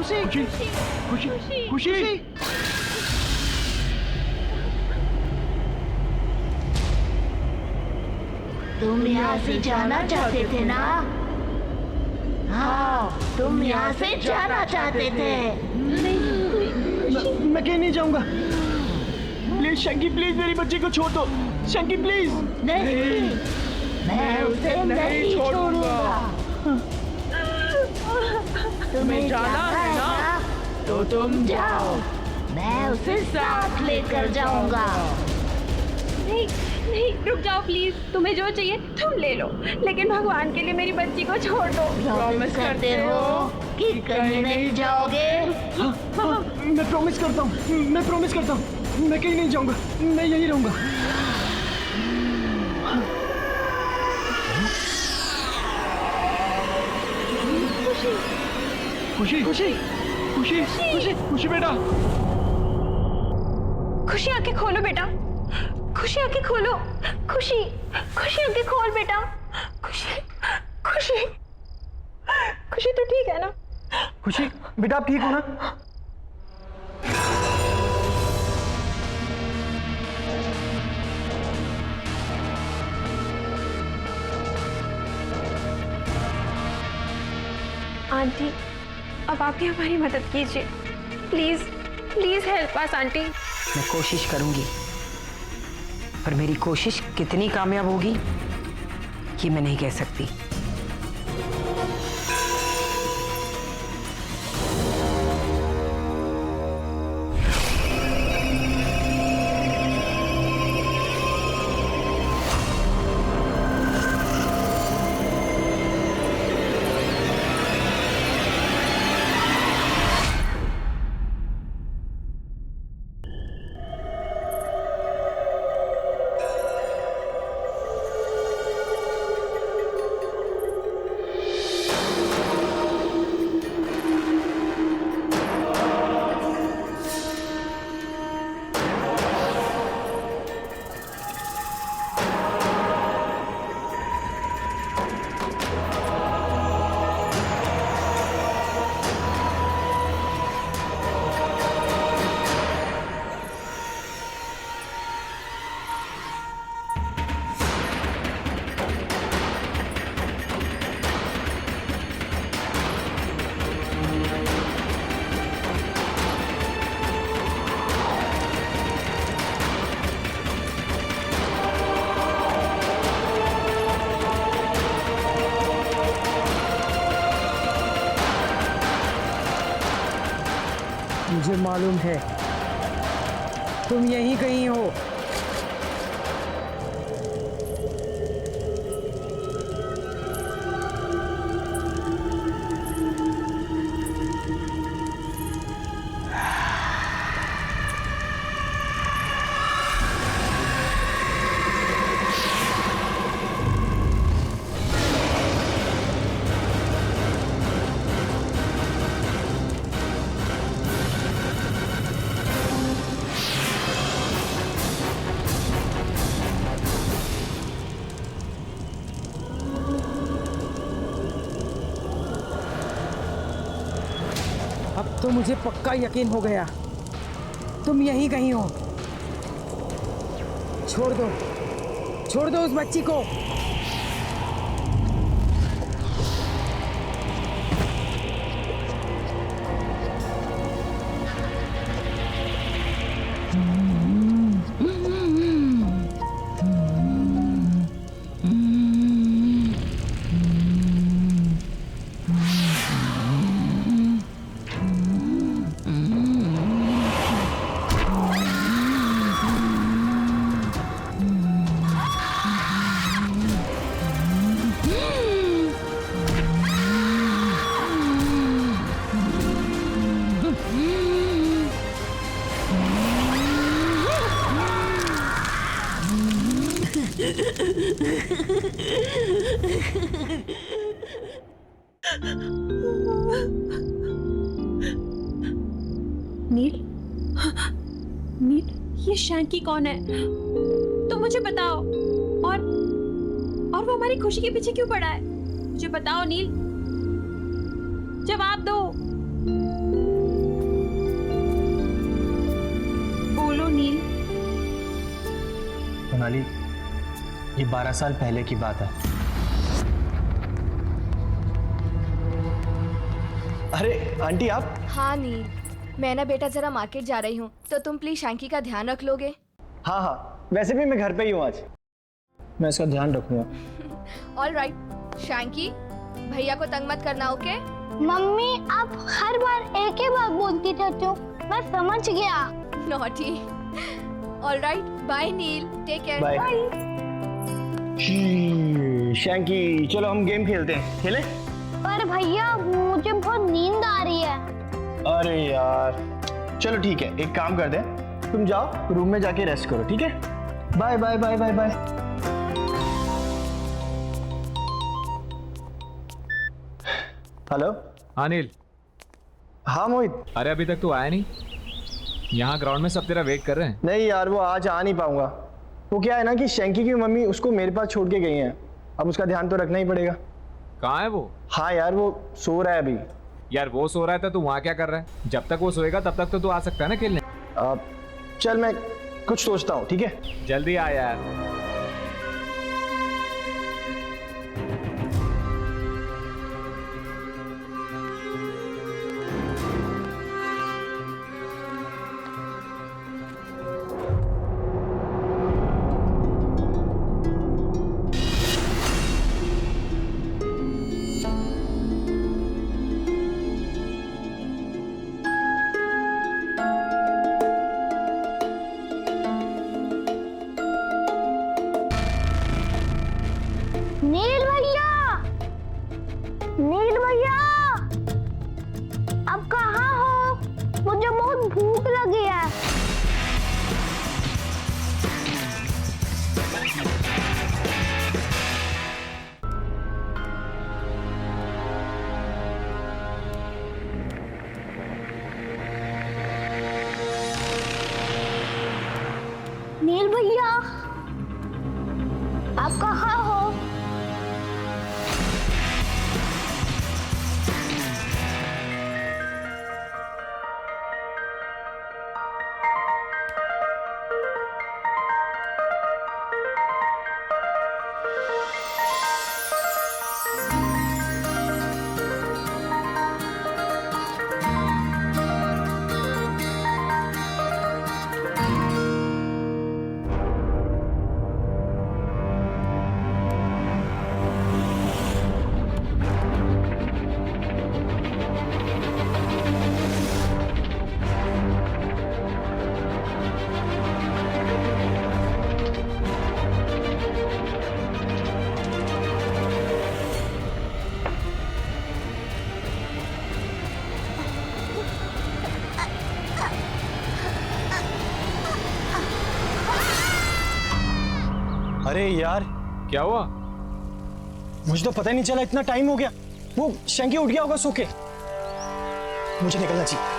खुशी खुशी खुशी खुशी। तुम यहाँ से जाना चाहते थे ना? हाँ, तुम यहाँ से जाना चाहते थे। मैं कहीं नहीं जाऊंगा। प्लीज शंकी, प्लीज मेरी बच्ची को छोड़ दो। शंकी प्लीज। नहीं, मैं उसे नहीं छोड़ूंगा। तुम्हें जाना है ना? तो तुम जाओ, मैं उसे साथ लेकर जाऊंगा। नहीं नहीं, रुक जाओ प्लीज। तुम्हें जो चाहिए तुम ले लो, लेकिन भगवान के लिए मेरी बच्ची को छोड़ दो। प्रॉमिस करते हो कि कहीं नहीं जाओगे? हाँ, मैं प्रॉमिस करता हूँ, मैं प्रॉमिस करता हूँ, मैं कहीं नहीं जाऊंगा, मैं यहीं रहूंगा। खुशी खुशी खुशी खुशी खुशी बेटा। खुशी आंखें खोलो बेटा, खुशी आंखें खोलो। खुशी खुशी आंखें खोल बेटा। खुशी खुशी खुशी तो ठीक है ना? खुशी बेटा आप ठीक हो ना? आंटी, अब आप ही हमारी मदद कीजिए, please please help us aunty. मैं कोशिश करूंगी, पर मेरी कोशिश कितनी कामयाब होगी ये मैं नहीं कह सकती। मुझे मालूम है तुम यहीं कहीं हो। अब तो मुझे पक्का यकीन हो गया तुम यहीं कहीं हो। छोड़ दो उस बच्ची को। नील, नील, ये शैंकी कौन है? तुम मुझे बताओ। और वो हमारी खुशी के पीछे क्यों पड़ा है? मुझे बताओ नील, जवाब दो। सोनाली, ये 12 साल पहले की बात है। अरे आंटी आप? हाँ नील, मैं ना बेटा जरा मार्केट जा रही हूँ, तो तुम प्लीज शैंकी का ध्यान रख लोगे? हाँ हाँ, वैसे भी मैं घर पे ही हूँ आज, मैं इसका ध्यान रखूंगा। ऑल राइट शैंकी, भैया को तंग मत करना, ओके? मम्मी आप हर बार एक ही बात बोलती रहती हो, मैं समझ गया। नॉटी। ऑल राइट, बाय नील, टेक केयर। बाय। शैंकी चलो हम गेम खेलते हैं, खेले? पर भैया मुझे बहुत नींद आ रही है। अरे यार चलो ठीक है, एक काम करते हैं, तुम जाओ रूम में जाके रेस्ट करो, ठीक है? Bye bye bye bye bye. Hello. हाँ नील। हाँ मोहित। अरे अभी तक तू आया नहीं? यहाँ ग्राउंड में सब तेरा वेट कर रहे हैं। नहीं यार, वो आज आ नहीं पाऊंगा। वो क्या है ना कि शैंकी की मम्मी उसको मेरे पास छोड़ के गई हैं, अब उसका ध्यान तो रखना ही पड़ेगा। कहाँ है वो? हाँ यार, वो सो रहा है अभी। यार वो सो रहा है तो तू वहाँ क्या कर रहा है? जब तक वो सोएगा तब तक तो तू आ सकता है ना खेलने। चल मैं कुछ सोचता हूँ, ठीक है? जल्दी आ यार। नील भैया, नील भैया, आप कहाँ हो? मुझे बहुत भूख लगी है। नील भैया, आप कहाँ हो? अरे यार क्या हुआ? मुझे तो पता ही नहीं चला, इतना टाइम हो गया। वो शैंकी उठ गया होगा सो के। मुझे निकलना चाहिए।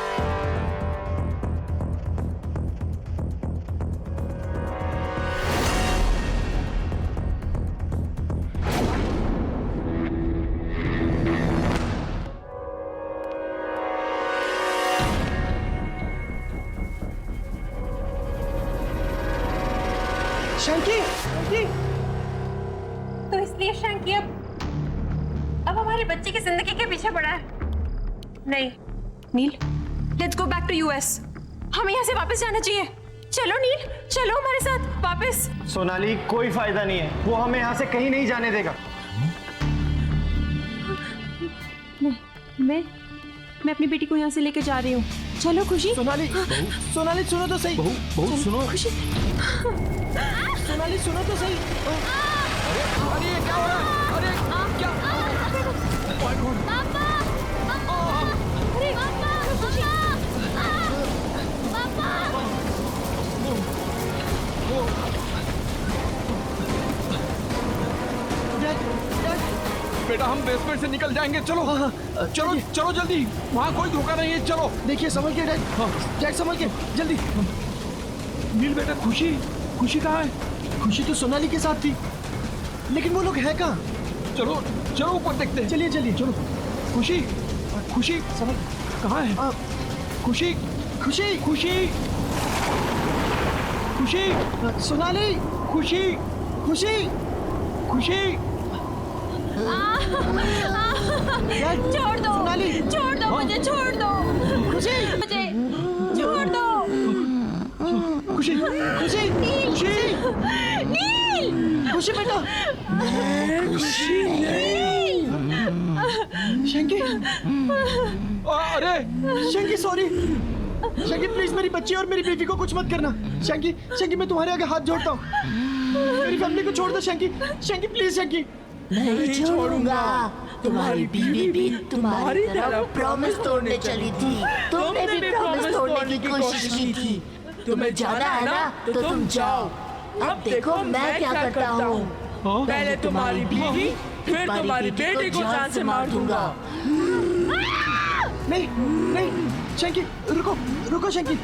शैंकी, शैंकी। तो इसलिए शैंकी अब हमारे बच्चे की जिंदगी के पीछे पड़ा है। नहीं Neel, let's go back to US. हमें यहाँ से वापस जाना चाहिए। चलो नील, चलो हमारे साथ वापस। सोनाली, कोई फायदा नहीं है, वो हमें यहाँ से कहीं नहीं जाने देगा। मैं अपनी बेटी को यहाँ से लेके जा रही हूँ। चलो खुशी। सोनाली, सोनाली सुनो तो सही। बहू सुनो। खुशी, सोनाली सुनो तो सही। अरे ये क्या हो रहा है? अरे क्या? पापा, अरे पापा, बेटा हम बेसमेंट से निकल जाएंगे। चलो चलो चलो जल्दी, वहाँ कोई धोखा नहीं है। चलो देखिए संभल के डैड। डैड संभल के, जल्दी। नील बेटा, खुशी कहाँ है? खुशी तो सोनाली के साथ थी, लेकिन वो लोग है कहाँ? चलो चलो ऊपर देखते हैं। चलिए चलिए चलो। खुशी समझ कहाँ है? खुशी खुशी, खुशी खुशी सोनाली, खुशी खुशी खुशी छोड़ दो सोनाली। छोड़ दो मुझे छोड़ दो मुझे छोड़ दो खुशी खुशी खुशी नील खुशी बेटा शंकी अरे शंकी सॉरी शंकी प्लीज मेरी बच्ची और मेरी बीवी को कुछ मत करना शंकी शंकी मैं तुम्हारे आगे हाथ जोड़ता हूँ मेरी फैमिली को छोड़ दो शंकी शंकी प्लीज शंकी नहीं छोड़ूंगा। तुम्हारी बीवी भी तुम्हारी तरह प्रॉमिस तोड़ने चली थी। तुमने भी प्रॉमिस तोड़ने की कोशिश की थी। तुम्हें जाना है ना तो तुम जाओ। अब देखो मैं क्या करता हूँ। पहले तुम्हारी बीवी फिर तुम्हारी बेटी को जान से मार दूंगा। नहीं नहीं शंकी रुको रुको शंकी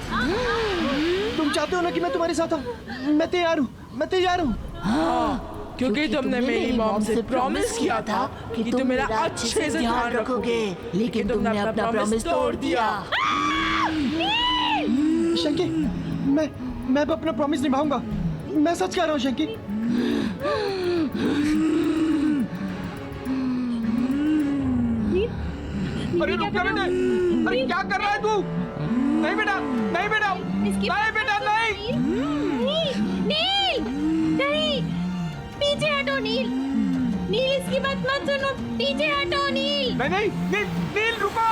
तुम चाहते हो ना कि मैं तुम्हारे साथ आऊँ मैं तैयार हूँ क्योंकि तुमने मेरी मॉम से प्रॉमिस किया था कि तुम मेरा अच्छे से ध्यान रखोगे, लेकिन तुमने अपना प्रॉमिस तोड़ दिया। शंकी मैं अपना प्रॉमिस निभाऊंगा मैं सच कह रहा हूँ शंकी अरे रुक जा बेटे। अरे क्या कर रहा है तू? नहीं बेटा नहीं बेटा नहीं बेटा नहीं। नील नहीं पीछे हटो नील इसकी बात मत सुनो पीछे हटो नील नहीं नील रुको।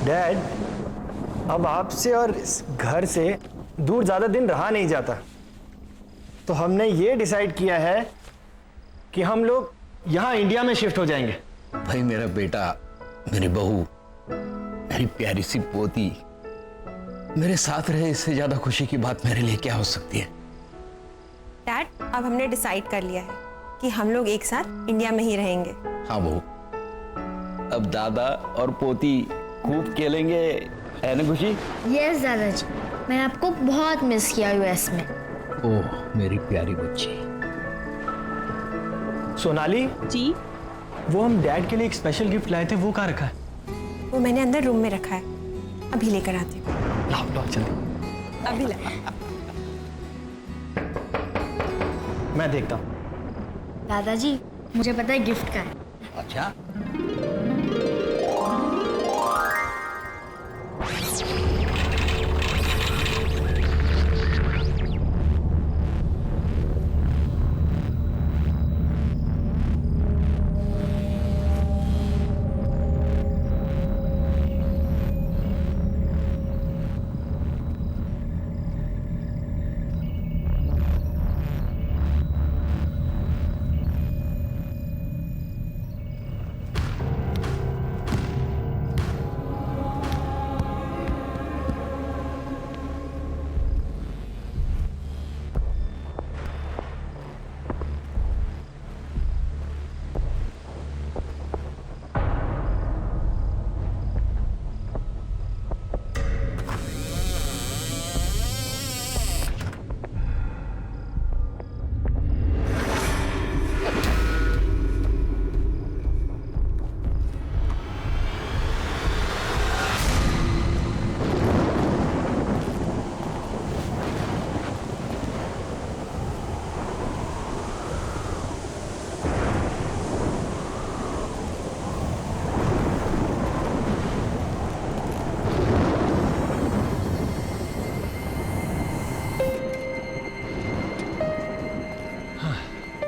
डैड अब आपसे और इस घर से दूर ज़्यादा दिन रहा नहीं जाता तो हमने ये डिसाइड किया है कि हम लोग यहाँ इंडिया में शिफ्ट हो जाएंगे। भाई मेरा बेटा मेरी बहू मेरी प्यारी सी पोती मेरे साथ रहे इससे ज्यादा खुशी की बात मेरे लिए क्या हो सकती है। डैड अब हमने डिसाइड कर लिया है कि हम लोग एक साथ इंडिया में ही रहेंगे। हाँ बहू अब दादा और पोती खूब खेलेंगे है ना खुशी? यस दादाजी मैंने आपको बहुत मिस किया यूएस में। ओह मेरी प्यारी बच्ची। सोनाली जी वो हम डैड के लिए एक स्पेशल गिफ्ट लाए थे वो कहाँ रखा है? वो मैंने अंदर रूम में रखा है अभी लेकर आती हूँ। लाओ जल्दी अभी ला मैं देखता हूँ। दादाजी मुझे पता है गिफ्ट का है। अच्छा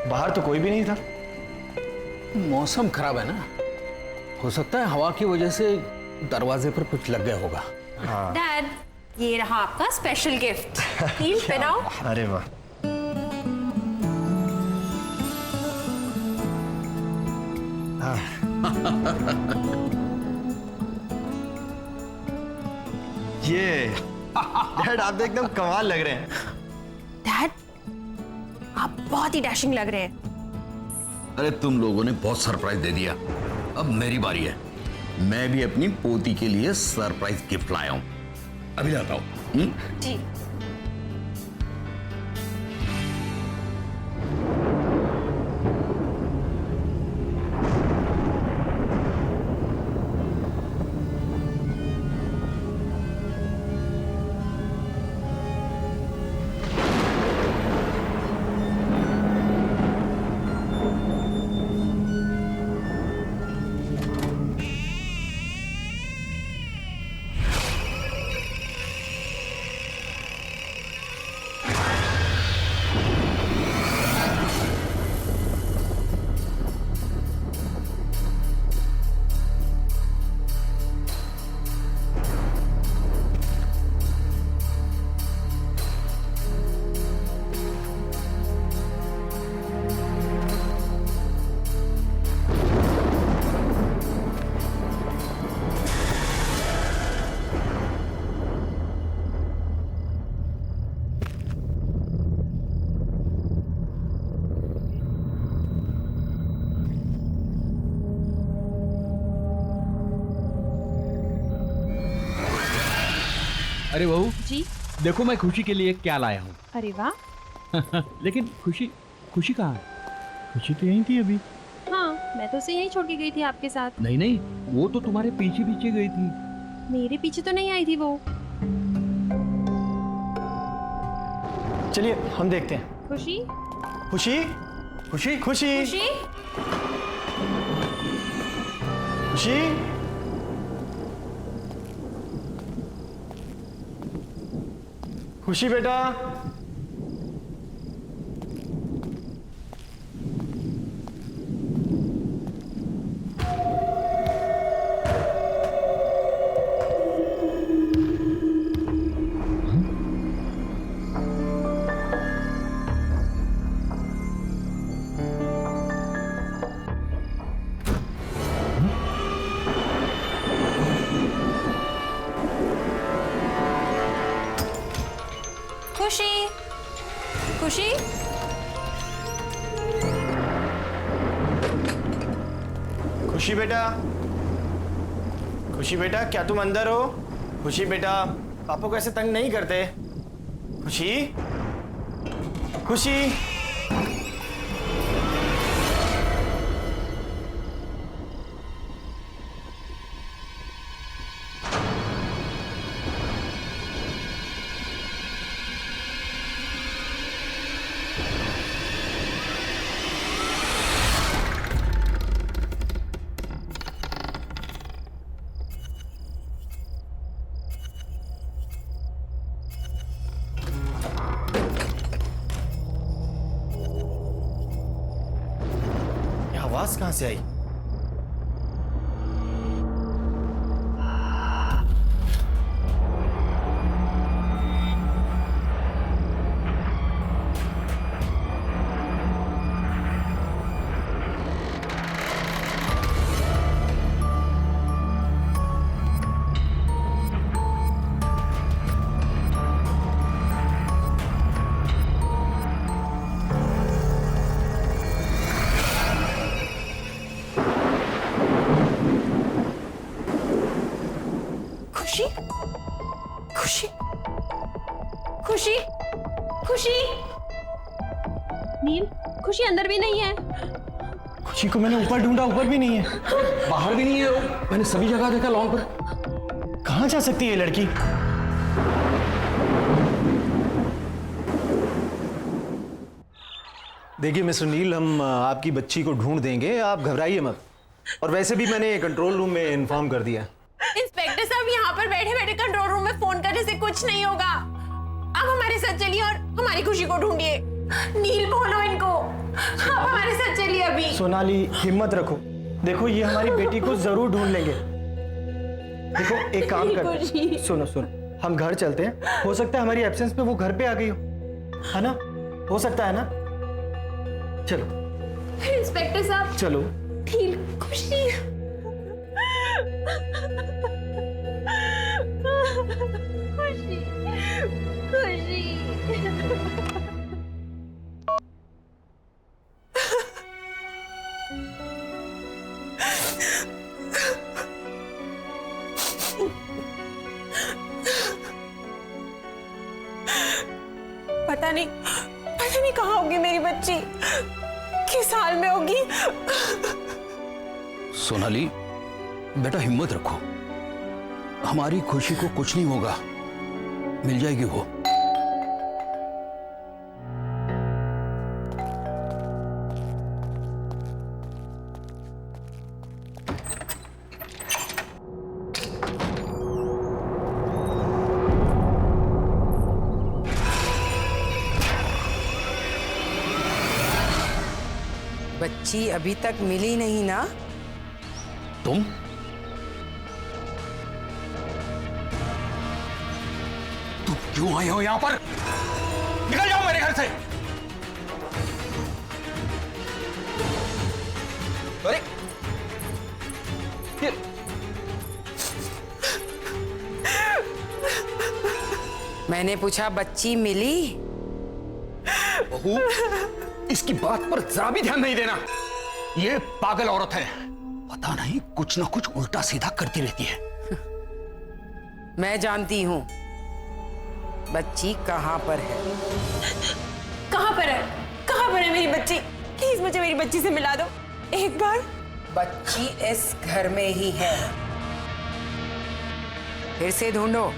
बाहर तो कोई भी नहीं था। मौसम खराब है ना, हो सकता है हवा की वजह से दरवाजे पर कुछ लग गया होगा। डैड ये रहा आपका स्पेशल गिफ्ट। नील पहनाओ। अरे वाह, ये डैड आप तो एकदम कमाल लग रहे हैं। डैड, आप बहुत ही डैशिंग लग रहे हैं। अरे तुम लोगों ने बहुत सरप्राइज दे दिया, अब मेरी बारी है। मैं भी अपनी पोती के लिए सरप्राइज गिफ्ट लाया हूं, अभी लाता हूं। जी। अरे बहू जी। देखो मैं खुशी के लिए क्या लाया हूँ। अरे वाह। लेकिन खुशी कहाँ है? खुशी तो यहीं थी अभी। हाँ, मैं तो उसे यहीं छोड़ के गई थी आपके साथ। नहीं नहीं, वो तो तुम्हारे पीछे पीछे गई थी। मेरे पीछे तो नहीं आई थी वो। चलिए हम देखते हैं। खुशी, खुशी खुशी खुशी खुशी, खुशी, खुशी बेटा। खुशी, खुशी, खुशी बेटा, खुशी बेटा, क्या तुम अंदर हो? खुशी बेटा, पापा को ऐसे तंग नहीं करते। खुशी, खुशी, आवाज कहां से आई? खुशी, खुशी, खुशी। नील, खुशी अंदर भी नहीं है। खुशी को मैंने ऊपर ढूंढा, ऊपर भी नहीं है, बाहर भी नहीं है वो। मैंने सभी जगह देखा लॉन पर। कहां जा सकती है ये लड़की? देखिए मिस्टर नील, हम आपकी बच्ची को ढूंढ देंगे, आप घबराइए मत। और वैसे भी मैंने कंट्रोल रूम में इन्फॉर्म कर दिया। इंस्पेक्टर साहब, यहाँ पर बैठे बैठे कंट्रोल रूम में फोन करने से कुछ नहीं होगा। आप हमारे साथ चलिए और हमारी खुशी को ढूंढिए। नील, बोलो इनको, आप हमारे साथ चलिए अभी। सोनाली, हिम्मत रखो, देखो ये हमारी बेटी को जरूर ढूंढ लेंगे। देखो एक काम कर, सुनो सुनो, हम घर चलते हैं, हो सकता है हमारी एब्सेंस में वो घर पे आ गई हो, है ना? हो सकता है ना? चलो इंस्पेक्टर साहब, चलो। नील, खुशी। खुशी, खुशी। पता नहीं कहाँ होगी मेरी बच्ची, किस हाल में होगी। सोनाली, बेटा हिम्मत रखो, हमारी खुशी को कुछ नहीं होगा, मिल जाएगी वो। बच्ची अभी तक मिली नहीं ना? तुम क्यों आए हो यहां पर? निकल जाओ मेरे घर से। अरे ये मैंने पूछा बच्ची मिली? बहू, इसकी बात पर जरा भी ध्यान नहीं देना। ये पागल औरत है, पता नहीं कुछ ना कुछ उल्टा सीधा करती रहती है। मैं जानती हूं बच्ची कहां पर है। कहां पर है? कहां पर है मेरी बच्ची? प्लीज मुझे मेरी बच्ची से मिला दो एक बार। बच्ची इस घर में ही है, फिर से ढूंढो,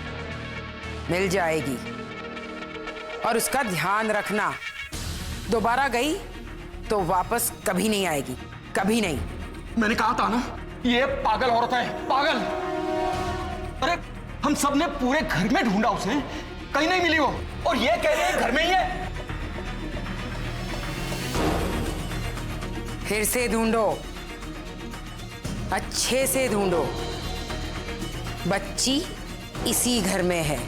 मिल जाएगी। और उसका ध्यान रखना, दोबारा गई तो वापस कभी नहीं आएगी, कभी नहीं। मैंने कहा था ना, ये पागल औरत है, पागल। अरे हम सब ने पूरे घर में ढूंढा उसे, कहीं नहीं मिली वो, और ये कह रही है घर में ही है। फिर से ढूंढो, अच्छे से ढूंढो, बच्ची इसी घर में है।